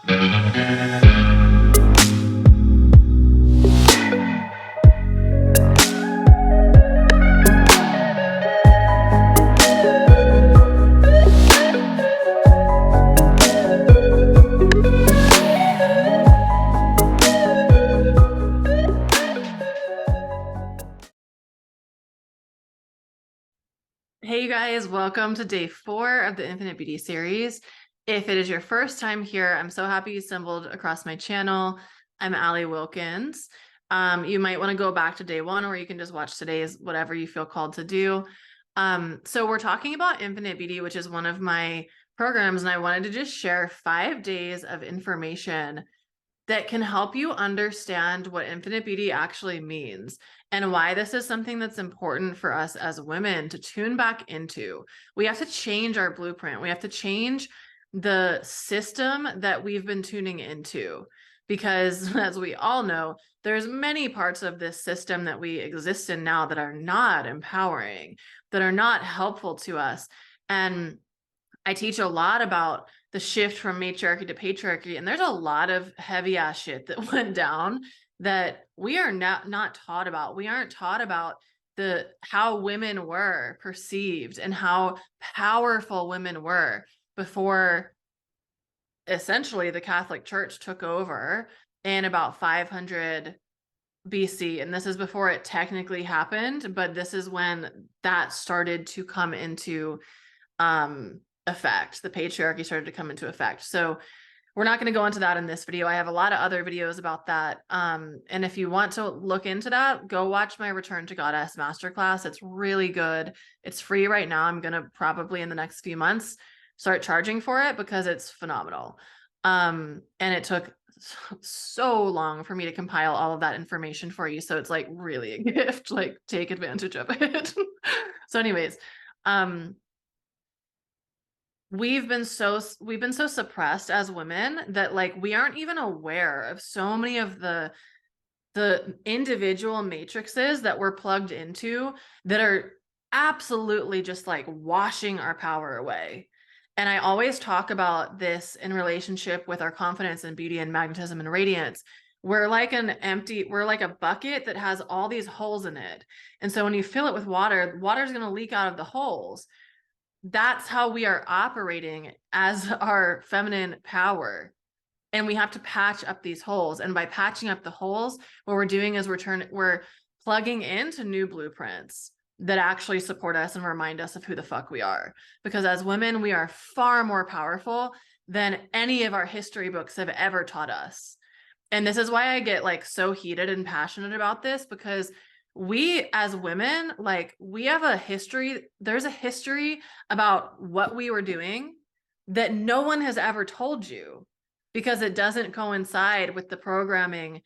Hey you guys, welcome to day 4 of the Infinite Beauty series. If it is your first time here, I'm so happy you stumbled across my channel. I'm Allie Wilkins. You might want to go back to day 1, or you can just watch today's, whatever you feel called to do. So we're talking about Infinite Beauty, which is one of my programs, and I wanted to just share 5 days of information that can help you understand what Infinite Beauty actually means and why this is something that's important for us as women to tune back into. We have to change our blueprint. We have to change the system that we've been tuning into, because as we all know, there's many parts of this system that we exist in now that are not empowering, that are not helpful to us. And I teach a lot about the shift from matriarchy to patriarchy, and there's a lot of heavy ass shit that went down that we are not taught about. We aren't taught about how women were perceived and how powerful women were before essentially the Catholic Church took over in about 500 BC. And this is before it technically happened, but this is when that started to come into effect. The patriarchy started to come into effect. So we're not going to go into that in this video. I have a lot of other videos about that. And if you want to look into that, go watch my Return to Goddess masterclass. It's really good. It's free right now. I'm going to probably in the next few months start charging for it because it's phenomenal. And it took so long for me to compile all of that information for you. So it's like really a gift, like take advantage of it. So anyways, we've been so suppressed as women that like we aren't even aware of so many of the individual matrices that we're plugged into that are absolutely just like washing our power away. And I always talk about this in relationship with our confidence and beauty and magnetism and radiance. We're like a bucket that has all these holes in it. And so when you fill it with water, water's going to leak out of the holes. That's how we are operating as our feminine power. And we have to patch up these holes. And by patching up the holes, what we're doing is we're plugging into new blueprints that actually support us and remind us of who the fuck we are. Because as women, we are far more powerful than any of our history books have ever taught us. And this is why I get like so heated and passionate about this, because we as women, like we have a history. There's a history about what we were doing that no one has ever told you, because it doesn't coincide with the programming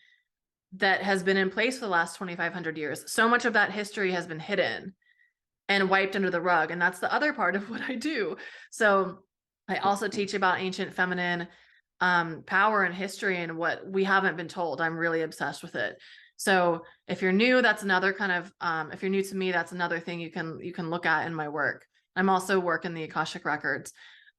that has been in place for the last 2,500 years. So much of that history has been hidden and wiped under the rug. And that's the other part of what I do. So I also teach about ancient feminine power and history and what we haven't been told. I'm really obsessed with it. So if you're new, that's another kind of, if you're new to me, that's another thing you can look at in my work. I'm also working the Akashic records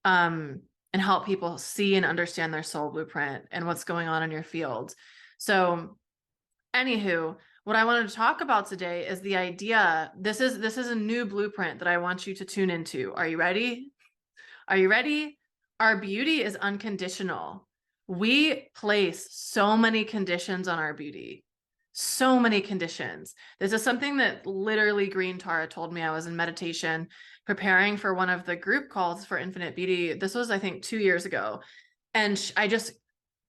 and help people see and understand their soul blueprint and what's going on in your field. So anywho, what I wanted to talk about today is the idea. This is a new blueprint that I want you to tune into. Are you ready? Are you ready? Our beauty is unconditional. We place so many conditions on our beauty. So many conditions. This is something that literally Green Tara told me. I was in meditation preparing for one of the group calls for Infinite Beauty. This was, I think, 2 years ago. And I just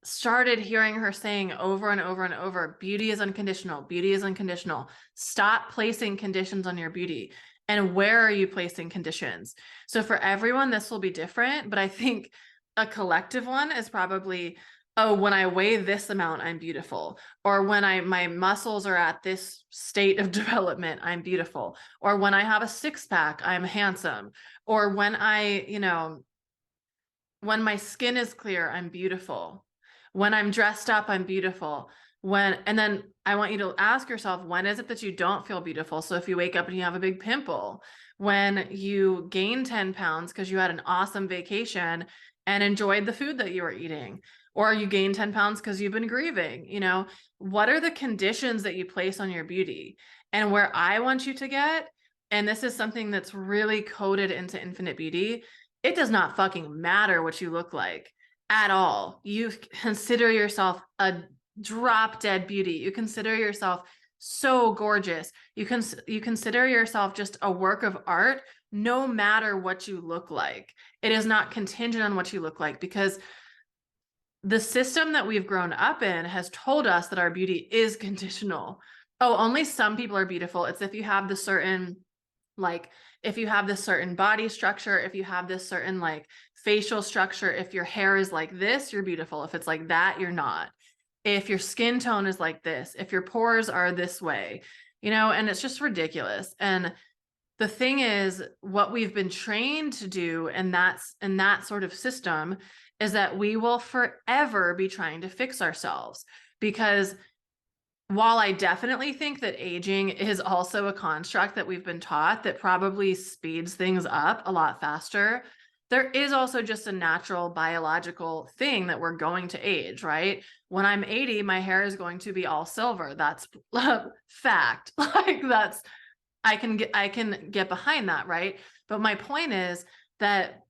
started hearing her saying over and over and over, beauty is unconditional. Beauty is unconditional. Stop placing conditions on your beauty. And where are you placing conditions? So for everyone, this will be different, but I think a collective one is probably, oh, when I weigh this amount, I'm beautiful. Or when my muscles are at this state of development, I'm beautiful. Or when I have a 6-pack, I'm handsome. Or when when my skin is clear, I'm beautiful. When I'm dressed up, I'm beautiful. And then I want you to ask yourself, when is it that you don't feel beautiful? So if you wake up and you have a big pimple, when you gain 10 pounds because you had an awesome vacation and enjoyed the food that you were eating, or you gained 10 pounds because you've been grieving. You know, what are the conditions that you place on your beauty? And where I want you to get, and this is something that's really coded into Infinite Beauty, it does not fucking matter what you look like at all. You consider yourself a drop dead beauty. You consider yourself so gorgeous. You consider yourself just a work of art, no matter what you look like. It is not contingent on what you look like, because the system that we've grown up in has told us that our beauty is conditional. Oh, only some people are beautiful. It's if you have the certain, like, if you have this certain body structure, if you have this certain like facial structure, if your hair is like this, you're beautiful. If it's like that, you're not. If your skin tone is like this, if your pores are this way, you know, and it's just ridiculous. And the thing is, what we've been trained to do, and that's in that sort of system, is that we will forever be trying to fix ourselves. Because while I definitely think that aging is also a construct that we've been taught that probably speeds things up a lot faster, there is also just a natural biological thing that we're going to age, right? When I'm 80, my hair is going to be all silver. That's fact. Like, that's, I can get behind that, right? But my point is that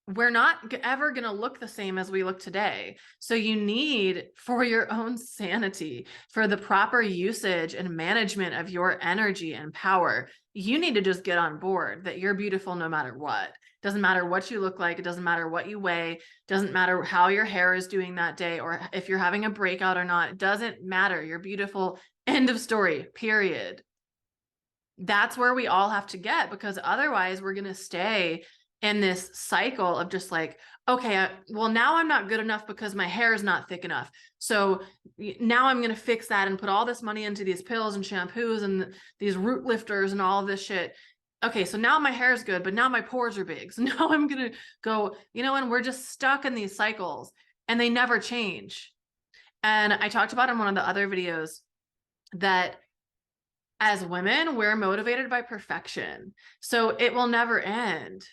we're not ever going to look the same as we look today. So you need, for your own sanity, for the proper usage and management of your energy and power, you need to just get on board that you're beautiful no matter what. Doesn't matter what you look like. It doesn't matter what you weigh. Doesn't matter how your hair is doing that day, or if you're having a breakout or not. It doesn't matter. You're beautiful. End of story, period. That's where we all have to get, because otherwise we're going to stay in this cycle of just like, okay, well, now I'm not good enough because my hair is not thick enough. So now I'm going to fix that and put all this money into these pills and shampoos and these root lifters and all of this shit. Okay, so now my hair is good, but now my pores are big. So now I'm going to go, you know, and we're just stuck in these cycles and they never change. And I talked about in one of the other videos that as women, we're motivated by perfection. So it will never end.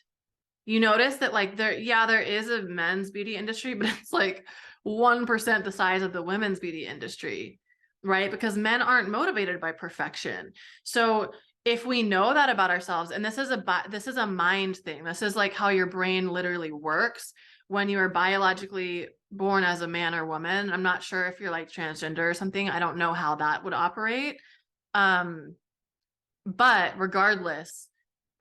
You notice that, like, there is a men's beauty industry, but it's like 1% the size of the women's beauty industry, right? Because men aren't motivated by perfection. So if we know that about ourselves, and this is a mind thing. This is like how your brain literally works when you are biologically born as a man or woman. I'm not sure if you're like transgender or something. I don't know how that would operate. But regardless,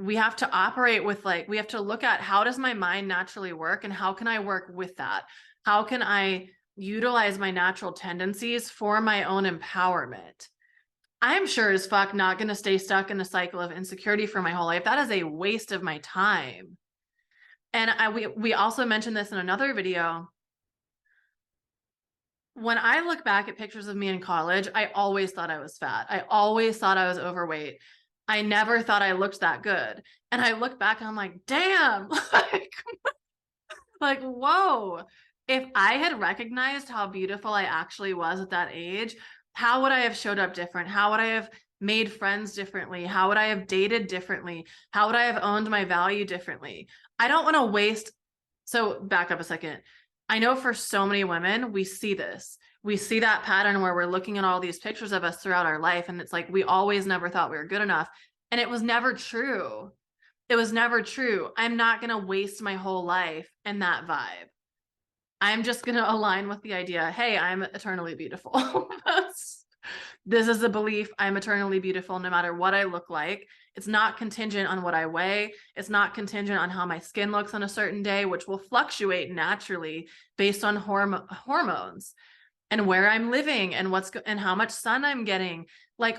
we have to operate with, like, we have to look at, how does my mind naturally work and how can I work with that? How can I utilize my natural tendencies for my own empowerment? I'm sure as fuck not going to stay stuck in a cycle of insecurity for my whole life. That is a waste of my time. And we also mentioned this in another video. When I look back at pictures of me in college, I always thought I was fat. I always thought I was overweight. I never thought I looked that good. And I look back and I'm like, damn, like, whoa. If I had recognized how beautiful I actually was at that age, how would I have showed up different? How would I have made friends differently? How would I have dated differently? How would I have owned my value differently? I don't want to waste. So back up a second. I know for so many women, we see this. We see that pattern where we're looking at all these pictures of us throughout our life. And it's like, we always never thought we were good enough. And it was never true. It was never true. I'm not going to waste my whole life in that vibe. I'm just going to align with the idea, hey, I'm eternally beautiful. This is a belief. I'm eternally beautiful no matter what I look like. It's not contingent on what I weigh. It's not contingent on how my skin looks on a certain day, which will fluctuate naturally based on hormones and where I'm living and and how much sun I'm getting. Like,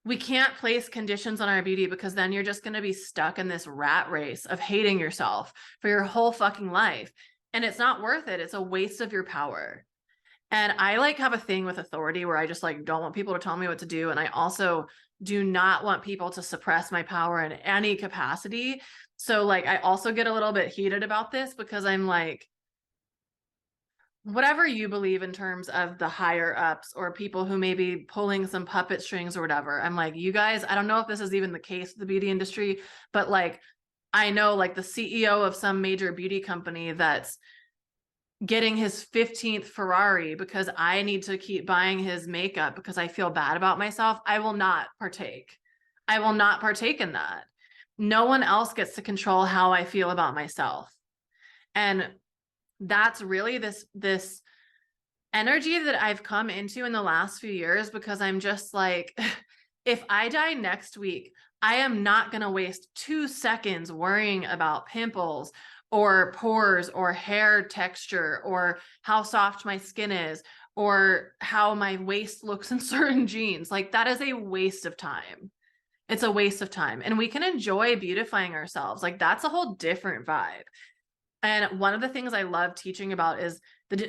we can't place conditions on our beauty, because then you're just going to be stuck in this rat race of hating yourself for your whole fucking life. And it's not worth it. It's a waste of your power. And I like have a thing with authority where I just like don't want people to tell me what to do. And I also do not want people to suppress my power in any capacity. So like, I also get a little bit heated about this, because I'm like, whatever you believe in terms of the higher ups or people who may be pulling some puppet strings or whatever, I'm like, you guys, I don't know if this is even the case with the beauty industry, but like, I know like the CEO of some major beauty company that's getting his 15th Ferrari because I need to keep buying his makeup because I feel bad about myself. I will not partake. I will not partake in that. No one else gets to control how I feel about myself. And that's really this energy that I've come into in the last few years, because I'm just like, if I die next week, I am not going to waste 2 seconds worrying about pimples or pores or hair texture or how soft my skin is or how my waist looks in certain jeans. Like, that is a waste of time. It's a waste of time. And we can enjoy beautifying ourselves. Like, that's a whole different vibe. And one of the things I love teaching about is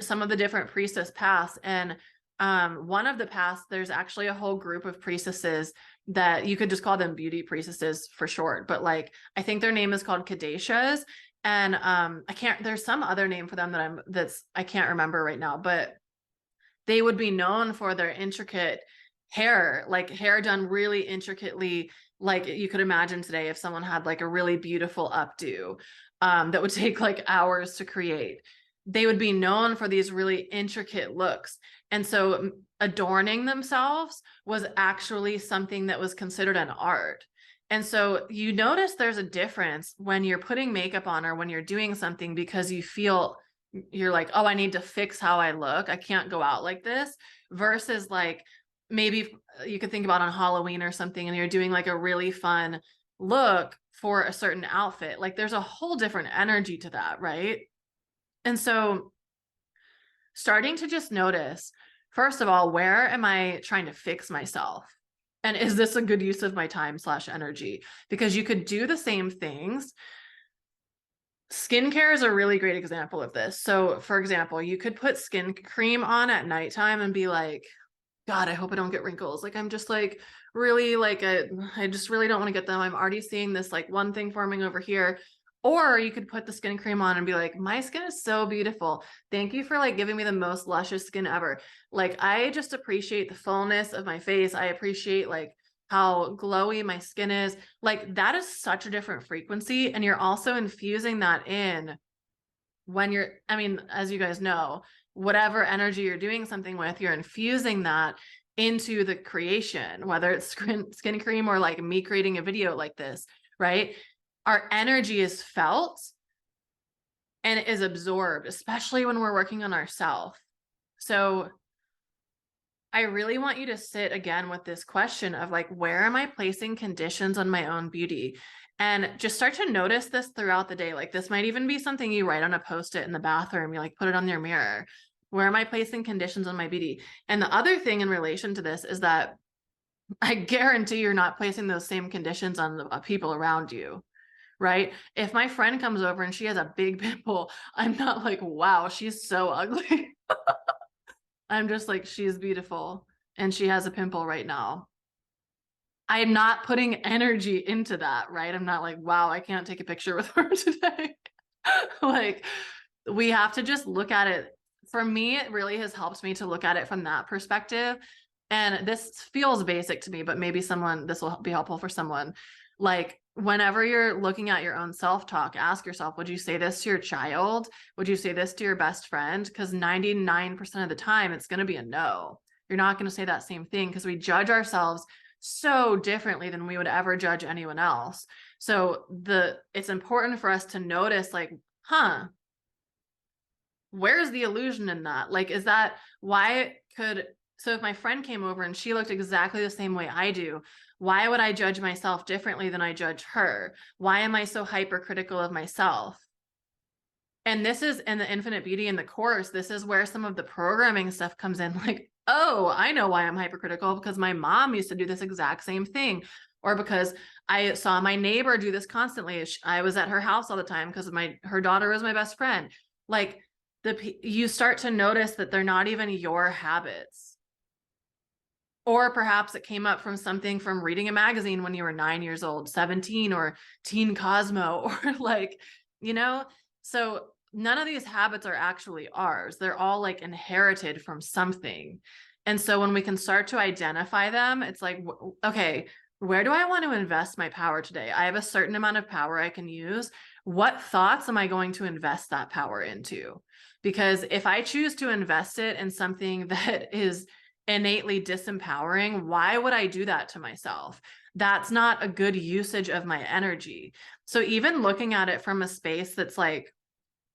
some of the different priestess paths. And one of the paths, there's actually a whole group of priestesses that you could just call them beauty priestesses for short. But like, I think their name is called Kadeshas. And there's some other name for them I can't remember right now, but they would be known for their intricate hair, like hair done really intricately, like you could imagine today if someone had like a really beautiful updo that would take like hours to create. They would be known for these really intricate looks. And so adorning themselves was actually something that was considered an art. And so you notice there's a difference when you're putting makeup on or when you're doing something because you're like, oh, I need to fix how I look. I can't go out like this. Versus like, maybe you could think about on Halloween or something and you're doing like a really fun look for a certain outfit. Like, there's a whole different energy to that, right? And so starting to just notice, first of all, where am I trying to fix myself? And is this a good use of my time/energy? Because you could do the same things. Skincare is a really great example of this. So, for example, you could put skin cream on at nighttime and be like, God, I hope I don't get wrinkles. Like, I'm just like really like I just really don't want to get them. I'm already seeing this like one thing forming over here. Or you could put the skin cream on and be like, my skin is so beautiful. Thank you for like giving me the most luscious skin ever. Like, I just appreciate the fullness of my face. I appreciate like how glowy my skin is. Like, that is such a different frequency. And you're also infusing that in when I mean, as you guys know, whatever energy you're doing something with, you're infusing that into the creation, whether it's skin cream or like me creating a video like this, right? Our energy is felt and is absorbed, especially when we're working on ourselves. So I really want you to sit again with this question of like, where am I placing conditions on my own beauty? And just start to notice this throughout the day. Like, this might even be something you write on a post-it in the bathroom. You like put it on your mirror. Where am I placing conditions on my beauty? And the other thing in relation to this is that I guarantee you're not placing those same conditions on the people around you, right? If my friend comes over and she has a big pimple, I'm not like, wow, she's so ugly. I'm just like, she's beautiful and she has a pimple right now. I'm not putting energy into that, right? I'm not like, wow, I can't take a picture with her today. Like, we have to just look at it. For me, it really has helped me to look at it from that perspective. And this feels basic to me, but maybe this will be helpful for someone. Like, whenever you're looking at your own self-talk, ask yourself, would you say this to your child? Would you say this to your best friend? Because 99% of the time, it's going to be a no. You're not going to say that same thing because we judge ourselves so differently than we would ever judge anyone else. So it's important for us to notice like, where's the illusion in that? Like, is that so if my friend came over and she looked exactly the same way I do, why would I judge myself differently than I judge her? Why am I so hypercritical of myself? And this is in the Infinite Beauty in the course, this is where some of the programming stuff comes in. Like, oh, I know why I'm hypercritical, because my mom used to do this exact same thing. Or because I saw my neighbor do this constantly. I was at her house all the time because her daughter was my best friend. Like, you start to notice that they're not even your habits. Or perhaps it came up from something from reading a magazine when you were 9 years old, 17, or Teen Cosmo, or like, so none of these habits are actually ours. They're all like inherited from something. And so when we can start to identify them, it's like, okay, where do I want to invest my power today? I have a certain amount of power I can use. What thoughts am I going to invest that power into? Because if I choose to invest it in something that is innately disempowering, why would I do that to myself? That's not a good usage of my energy. So even looking at it from a space that's like,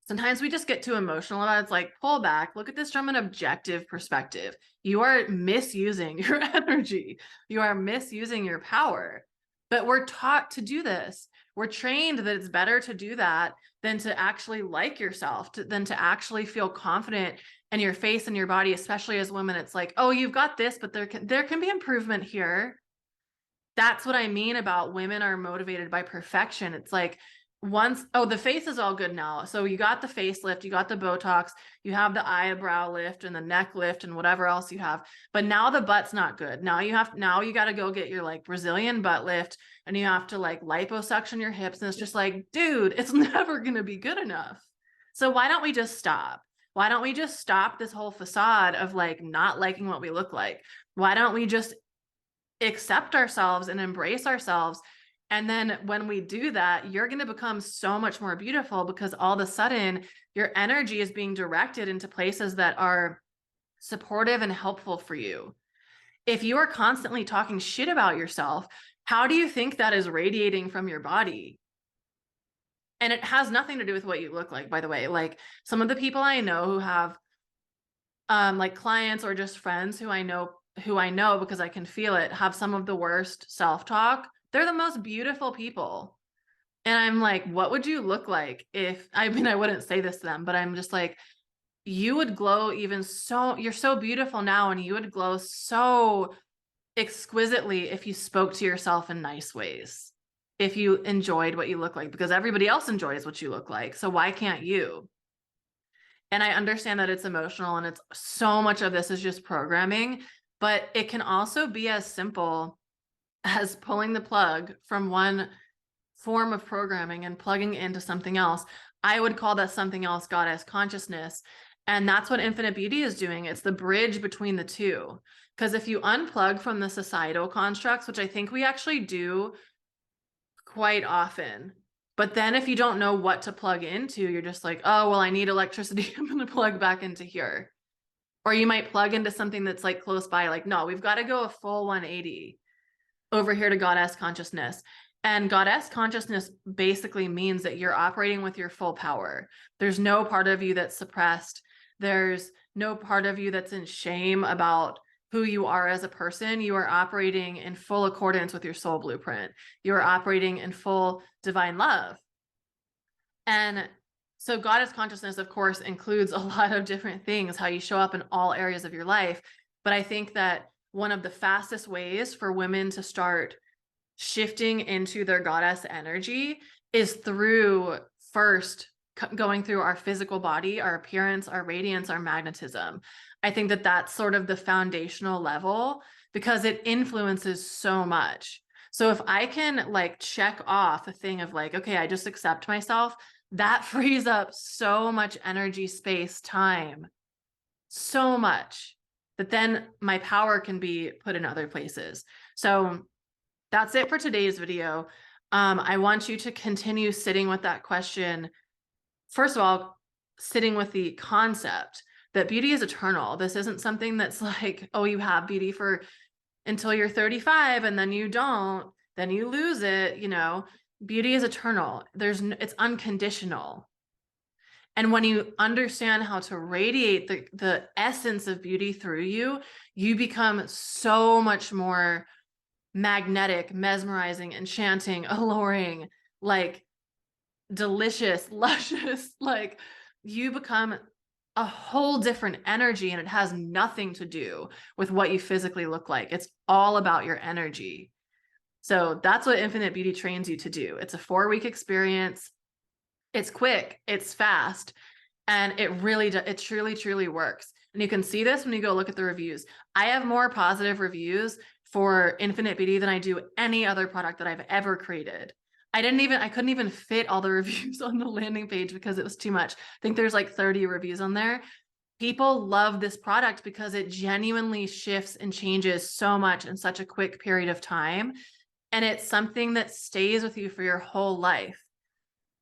sometimes we just get too emotional about it. It's like, pull back, look at this from an objective perspective. You are misusing your energy. You are misusing your power. But we're taught to do this. We're trained that it's better to do that than to actually like yourself, than to actually feel confident in your face and your body, especially as women. It's like, oh, you've got this, but there can be improvement here. That's what I mean about women are motivated by perfection. It's like once, oh, the face is all good now. So you got the facelift, you got the Botox, you have the eyebrow lift and the neck lift and whatever else you have. But now the butt's not good. Now you got to go get your like Brazilian butt lift and you have to like liposuction your hips. And it's just like, dude, it's never going to be good enough. So why don't we just stop? Why don't we just stop this whole facade of like not liking what we look like? Why don't we just accept ourselves and embrace ourselves? And then when we do that, you're going to become so much more beautiful because all of a sudden your energy is being directed into places that are supportive and helpful for you. If you are constantly talking shit about yourself, how do you think that is radiating from your body? And it has nothing to do with what you look like, by the way. Like some of the people I know who have like clients or just friends who I know because I can feel it, have some of the worst self-talk. They're the most beautiful people. And I'm like, what would you look like if, I mean, I wouldn't say this to them, but I'm just like, you would glow you're so beautiful now, and you would glow so exquisitely if you spoke to yourself in nice ways, if you enjoyed what you look like, because everybody else enjoys what you look like. So why can't you? And I understand that it's emotional and it's so much of this is just programming, but it can also be as simple as pulling the plug from one form of programming and plugging into something else. I would call that something else goddess consciousness. And that's what Infinite Beauty is doing. It's the bridge between the two. Because if you unplug from the societal constructs, which I think we actually do quite often, but then if you don't know what to plug into, you're just like, oh, well, I need electricity. I'm going to plug back into here. Or you might plug into something that's like close by, like, no, we've got to go a full 180 over here to goddess consciousness. And goddess consciousness basically means that you're operating with your full power. There's no part of you that's suppressed. There's no part of you that's in shame about who you are as a person. You are operating in full accordance with your soul blueprint. You are operating in full divine love. And so goddess consciousness, of course, includes a lot of different things, how you show up in all areas of your life. But I think that one of the fastest ways for women to start shifting into their goddess energy is through first going through our physical body, our appearance, our radiance, our magnetism. I think that that's sort of the foundational level because it influences so much. So if I can like check off a thing of like, okay, I just accept myself, that frees up so much energy, space, time, so much that then my power can be put in other places. So that's it for today's video. I want you to continue sitting with that question. First of all, sitting with the concept that beauty is eternal. This isn't something that's like, oh, you have beauty for until you're 35 and then you don't, then you lose it. You know, beauty is eternal. It's unconditional. And when you understand how to radiate the essence of beauty through you, you become so much more magnetic, mesmerizing, enchanting, alluring, like delicious, luscious. Like you become a whole different energy, and it has nothing to do with what you physically look like. It's all about your energy. So that's what Infinite Beauty trains you to do. It's a 4-week experience. It's quick, it's fast, and it truly, truly works. And you can see this when you go look at the reviews. I have more positive reviews for Infinite Beauty than I do any other product that I've ever created. I couldn't even fit all the reviews on the landing page because it was too much. I think there's like 30 reviews on there. People love this product because it genuinely shifts and changes so much in such a quick period of time. and it's something that stays with you for your whole life.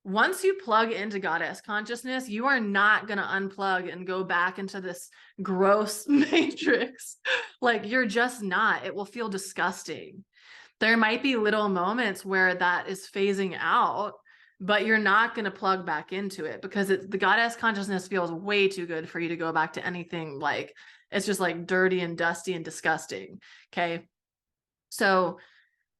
Once you plug into goddess consciousness, you are not going to unplug and go back into this gross matrix. Like, you're just not. It will feel disgusting. There might be little moments where that is phasing out, but you're not going to plug back into it, because the goddess consciousness feels way too good for you to go back to anything like, it's just like dirty and dusty and disgusting. Okay. So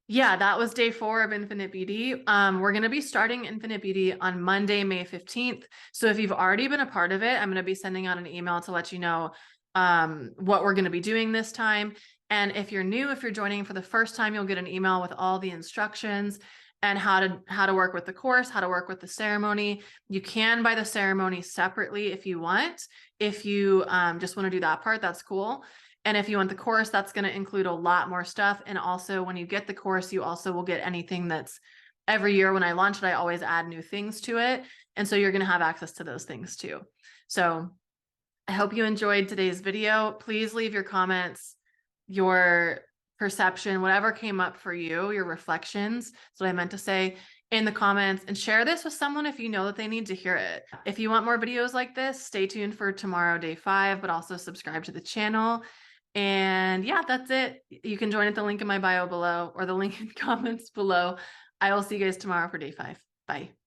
yeah, that was day 4 of Infinite Beauty. We're going to be starting Infinite Beauty on Monday, May 15th. So if you've already been a part of it, I'm going to be sending out an email to let you know what we're going to be doing this time. And if you're new, if you're joining for the first time, you'll get an email with all the instructions and how to work with the course, how to work with the ceremony. You can buy the ceremony separately if you want. If you just want to do that part, that's cool. And if you want the course, that's going to include a lot more stuff. And also, when you get the course, you also will get anything that's every year when I launch it, I always add new things to it. And so you're going to have access to those things too. So I hope you enjoyed today's video. Please leave your comments, your perception, whatever came up for you, your reflections. That's what I meant to say, in the comments, and share this with someone if you know that they need to hear it. If you want more videos like this, stay tuned for tomorrow, day 5, but also subscribe to the channel. And yeah, that's it. You can join at the link in my bio below, or the link in comments below. I will see you guys tomorrow for day 5. Bye.